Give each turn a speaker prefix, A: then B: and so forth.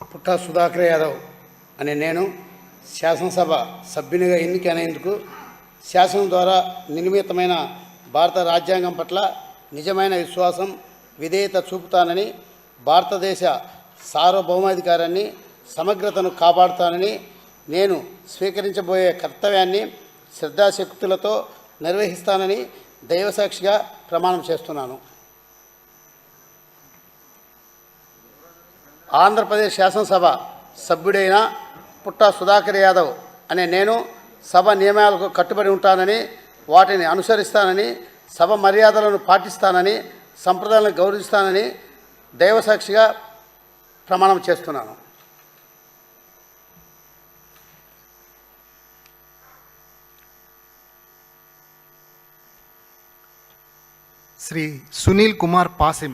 A: పుట్టా సుధాకర్ యాదవ్ అనే నేను శాసనసభ సభ్యునిగా ఎన్నికైనందుకు శాసనం ద్వారా నిర్మితమైన భారత రాజ్యాంగం పట్ల నిజమైన విశ్వాసం, విధేయత చూపుతానని, భారతదేశ సార్వభౌమాధికారాన్ని, సమగ్రతను కాపాడుతానని, నేను స్వీకరించబోయే కర్తవ్యాన్ని శ్రద్ధాశక్తులతో నిర్వహిస్తానని దైవసాక్షిగా ప్రమాణం చేస్తున్నాను. ఆంధ్రప్రదేశ్ శాసనసభ సభ్యుడైన పుట్టా సుధాకర్ యాదవ్ అనే నేను సభ నియమాలకు కట్టుబడి ఉంటానని, వాటిని అనుసరిస్తానని, సభ మర్యాదలను పాటిస్తానని, సంప్రదాయాలను గౌరవిస్తానని దైవసాక్షిగా ప్రమాణం చేస్తున్నాను.
B: శ్రీ సునీల్ కుమార్ పాసిం.